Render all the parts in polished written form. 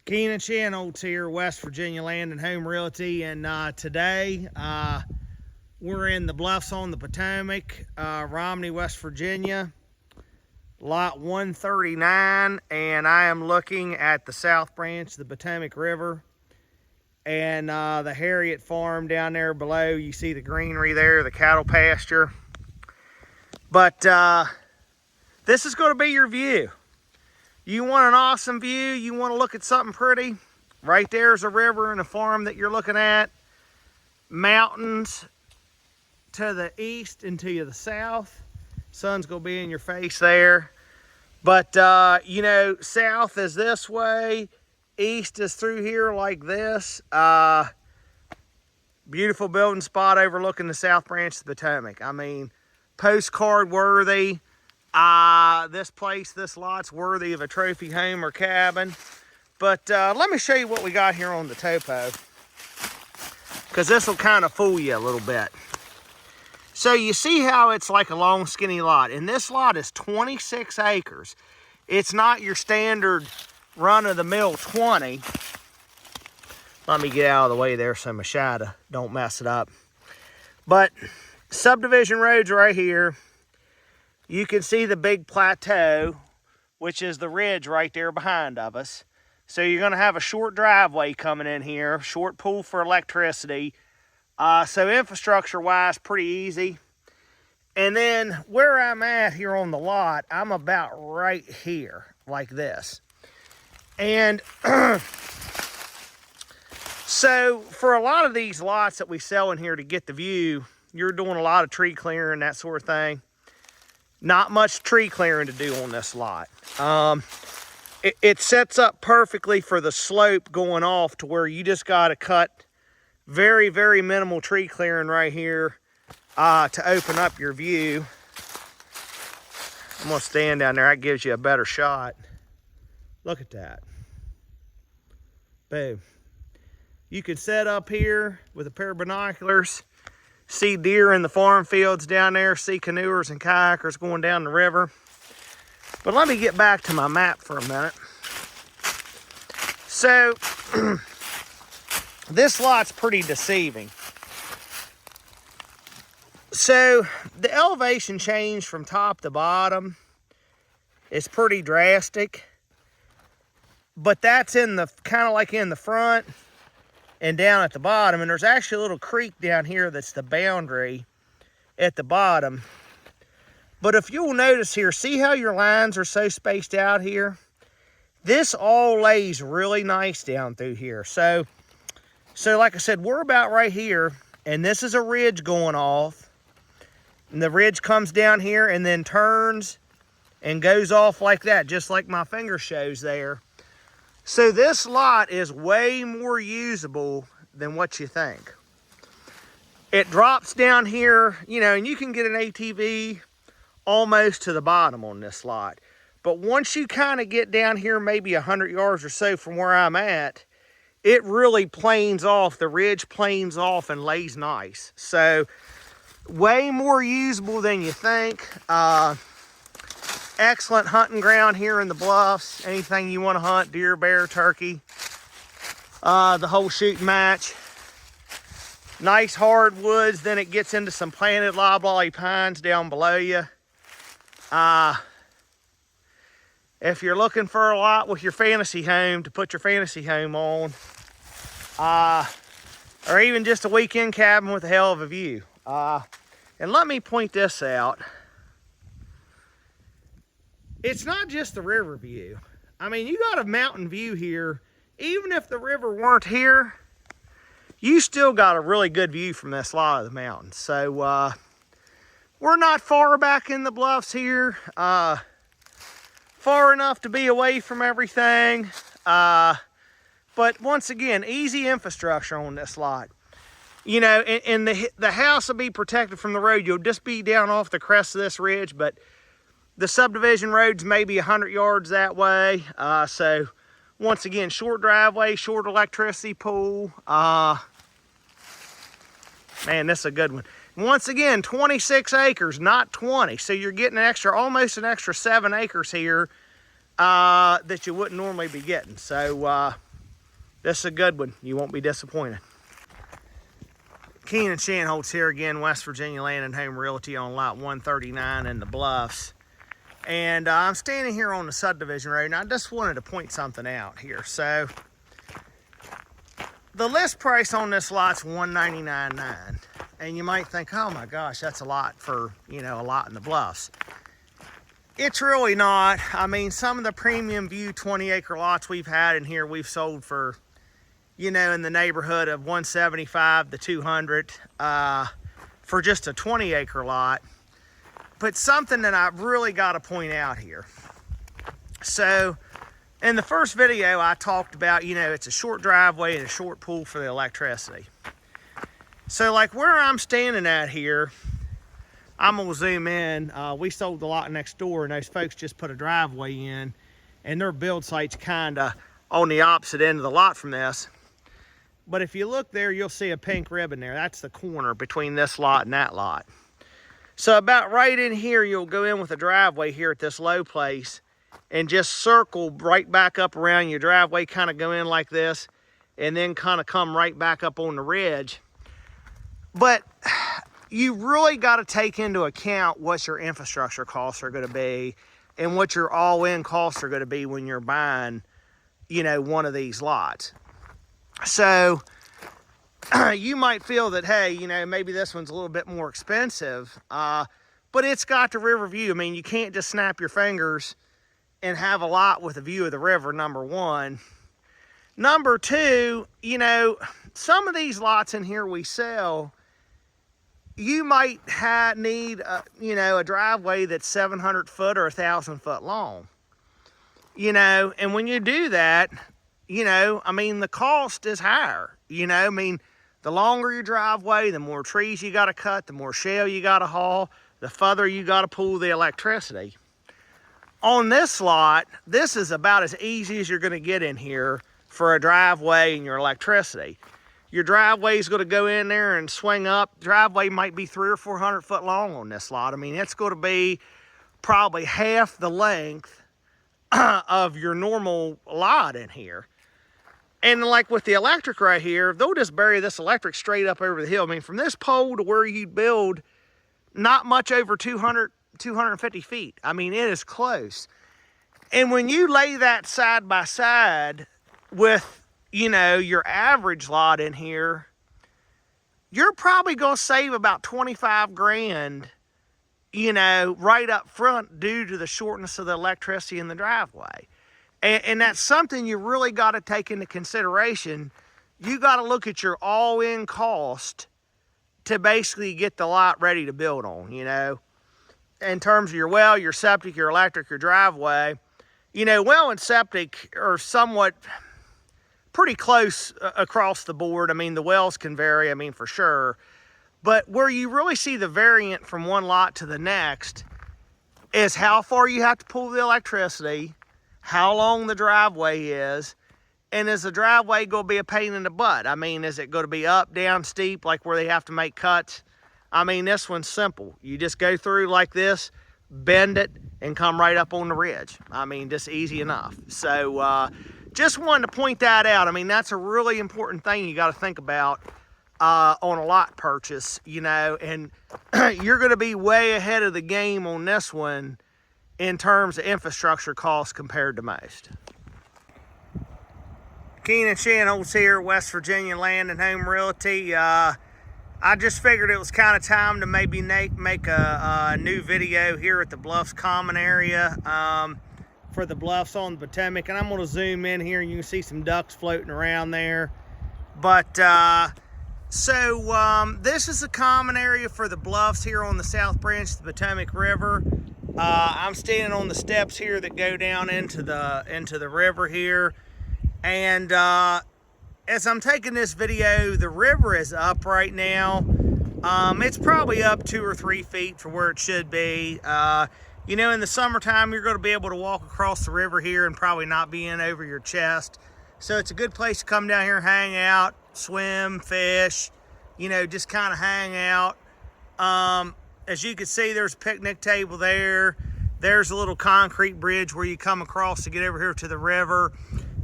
Keenan Channels here, West Virginia Land and Home Realty, and today we're in the Bluffs on the Potomac, Romney, West Virginia, lot 139, and I am looking at the south branch of the Potomac River and the Harriet farm down there below. You see the greenery there, the cattle pasture. But this is going to be your view. You want an awesome view, you want to look at something pretty, right there's a river and a farm that you're looking at. Mountains to the east and to the south. Sun's going to be in your face there. But, you know, south is this way, east is through here like this. Beautiful building spot overlooking the south branch of the Potomac. I mean, postcard worthy. This lot's worthy of a trophy home or cabin. But let me show you what we got here on the topo, because this will kind of fool you a little bit. So you see how it's like a long skinny lot, and this lot is 26 acres. It's not your standard run-of-the-mill 20. Let me get out of the way there so my shadow don't mess it up. But subdivision road's right here. You can see the big plateau, which is the ridge right there behind of us. So you're going to have a short driveway coming in here, short pool for electricity. So infrastructure-wise, pretty easy. And then where I'm at here on the lot, I'm about right here, like this. And so for a lot of these lots that we sell in here to get the view, you're doing a lot of tree clearing, that sort of thing. Not much tree clearing to do on this lot. It sets up perfectly for the slope going off to where you just got to cut very, very minimal tree clearing right here to open up your view. I'm going to stand down there. That gives you a better shot. Look at that. Boom. You could set up here with a pair of binoculars, see deer in the farm fields down there, see canoers and kayakers going down the river. But let me get back to my map for a minute. So, this lot's pretty deceiving. So, the elevation change from top to bottom is pretty drastic. But that's in the, kind of like in the front and down at the bottom, and there's actually a little creek down here that's the boundary at the bottom. But if you'll notice here, see how your lines are so spaced out here? This all lays really nice down through here. So like I said, we're about right here, and this is a ridge going off, and the ridge comes down here and then turns and goes off like that, just like my finger shows there. So this lot is way more usable than what you think. It drops down here, you know, and you can get an ATV almost to the bottom on this lot. But once you kind of get down here, maybe 100 yards or so from where I'm at, it really planes off. The ridge planes off and lays nice. So way more usable than you think. Excellent hunting ground here in the Bluffs. Anything you want to hunt, deer, bear, turkey, the whole shooting match. Nice hardwoods. Then it gets into some planted loblolly pines down below you. If you're looking for a lot with your fantasy home, to put your fantasy home on, or even just a weekend cabin with a hell of a view. And let me point this out. It's not just the river view. I mean, you got a mountain view here. Even if the river weren't here, you still got a really good view from this lot of the mountains. So, we're not far back in the Bluffs here. Far enough to be away from everything. But once again, easy infrastructure on this lot. You know, and the house will be protected from the road. You'll just be down off the crest of this ridge, but the subdivision road's maybe 100 yards that way. So once again, short driveway, short electricity pool. Man, this is a good one. Once again, 26 acres, not 20. So you're getting almost an extra 7 acres here that you wouldn't normally be getting. So This is a good one. You won't be disappointed. Keenan Shanholtz here again, West Virginia Land and Home Realty on lot 139 in the Bluffs. And I'm standing here on the subdivision road, and I just wanted to point something out here. So the list price on this lot's $199.9, and you might think, oh my gosh, that's a lot for, you know, a lot in the Bluffs. It's really not. I mean, some of the premium view 20-acre lots we've had in here, we've sold for, you know, in the neighborhood of $175 to $200 for just a 20-acre lot. But something that I've really got to point out here. So in the first video, I talked about, you know, it's a short driveway and a short pool for the electricity. So like where I'm standing at here, I'm gonna zoom in. We sold the lot next door, and those folks just put a driveway in, and their build site's kinda on the opposite end of the lot from this. But if you look there, you'll see a pink ribbon there. That's the corner between this lot and that lot. So about right in here, you'll go in with a driveway here at this low place and just circle right back up around your driveway, kind of go in like this, and then kind of come right back up on the ridge. But you really got to take into account what your infrastructure costs are going to be and what your all-in costs are going to be when you're buying, you know, one of these lots. So you might feel that, hey, you know, maybe this one's a little bit more expensive, but it's got the river view. I mean, you can't just snap your fingers and have a lot with a view of the river, number one. Number two, you know, some of these lots in here we sell, you might need, you know, a driveway that's 700 foot or 1,000 foot long. You know, and when you do that, you know, I mean, the cost is higher. You know, I mean, the longer your driveway, the more trees you got to cut, the more shale you got to haul, the further you got to pull the electricity. On this lot, this is about as easy as you're going to get in here for a driveway and your electricity. Your driveway is going to go in there and swing up. Driveway might be 300 or 400 foot long on this lot. I mean, it's going to be probably half the length of your normal lot in here. And like with the electric right here, they'll just bury this electric straight up over the hill. I mean, from this pole to where you'd build, not much over 250 feet. I mean, it is close. And when you lay that side by side with, you know, your average lot in here, you're probably going to save about 25 grand, you know, right up front due to the shortness of the electricity in the driveway. And that's something you really got to take into consideration. You got to look at your all-in cost to basically get the lot ready to build on, you know. In terms of your well, your septic, your electric, your driveway. You know, well and septic are somewhat pretty close across the board. I mean, the wells can vary, I mean, for sure. But where you really see the variant from one lot to the next is how far you have to pull the electricity, how long the driveway is, and is the driveway going to be a pain in the butt? I mean, is it going to be up, down, steep, like where they have to make cuts? I mean, this one's simple. You just go through like this, bend it, and come right up on the ridge. I mean, just easy enough. So just wanted to point that out. I mean, that's a really important thing you got to think about on a lot purchase, you know, and you're going to be way ahead of the game on this one in terms of infrastructure costs compared to most. Keenan Shanholtz here, West Virginia Land and Home Realty. I just figured it was kind of time to maybe make a new video here at the Bluffs common area for the Bluffs on the Potomac. And I'm going to zoom in here and you can see some ducks floating around there. But this is a common area for the Bluffs here on the South Branch of the Potomac River. I'm standing on the steps here that go down into the river here. And as I'm taking this video, the river is up right now. It's probably up 2 or 3 feet from where it should be. You know, in the summertime, you're going to be able to walk across the river here and probably not be in over your chest. So it's a good place to come down here, hang out, swim, fish, you know, just kind of hang out. As you can see, there's a picnic table there. There's a little concrete bridge where you come across to get over here to the river.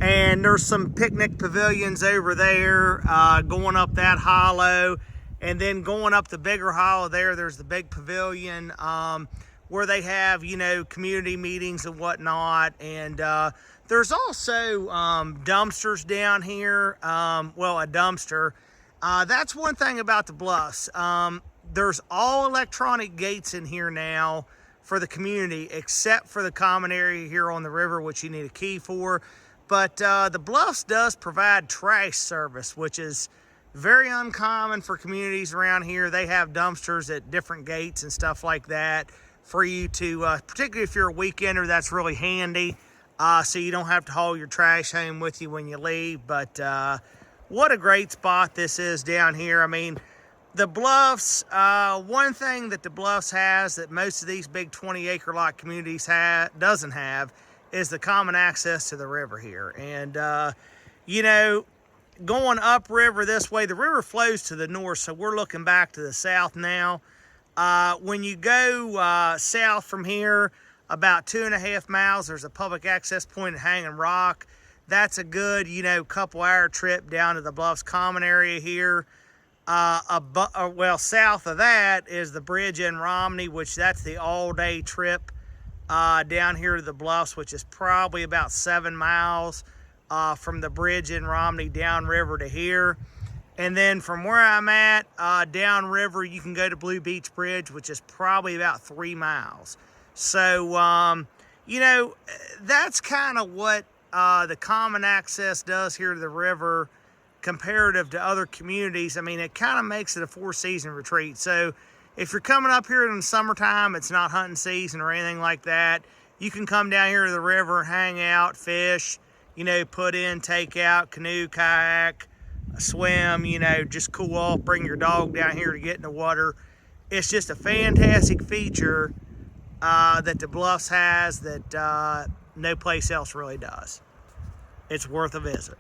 And there's some picnic pavilions over there going up that hollow. And then going up the bigger hollow there's the big pavilion where they have, you know, community meetings and whatnot. And there's also dumpsters down here. Well, a dumpster. That's one thing about the Bluffs. There's all electronic gates in here now for the community, except for the common area here on the river, which you need a key for. But the Bluffs does provide trash service, which is very uncommon for communities around here. They have dumpsters at different gates and stuff like that for you to, particularly if you're a weekender, that's really handy. So you don't have to haul your trash home with you when you leave. But what a great spot this is down here. I mean, the Bluffs, one thing that the Bluffs has that most of these big 20-acre lot communities doesn't have is the common access to the river here. And, you know, going upriver this way, the river flows to the north, so we're looking back to the south now. When you go south from here, about 2.5 miles, there's a public access point at Hanging Rock. That's a good, you know, couple-hour trip down to the Bluffs common area here. Well, south of that is the bridge in Romney, which that's the all-day trip down here to the Bluffs, which is probably about 7 miles from the bridge in Romney downriver to here. And then from where I'm at, downriver, you can go to Blue Beach Bridge, which is probably about 3 miles. So, you know, that's kind of what the common access does here to the river comparative to other communities. I mean, it kind of makes it a 4-season retreat. So if you're coming up here in the summertime, it's not hunting season or anything like that, you can come down here to the river, hang out, fish, you know, put in, take out, canoe, kayak, swim, you know, just cool off, bring your dog down here to get in the water. It's just a fantastic feature that the Bluffs has that no place else really does. It's worth a visit.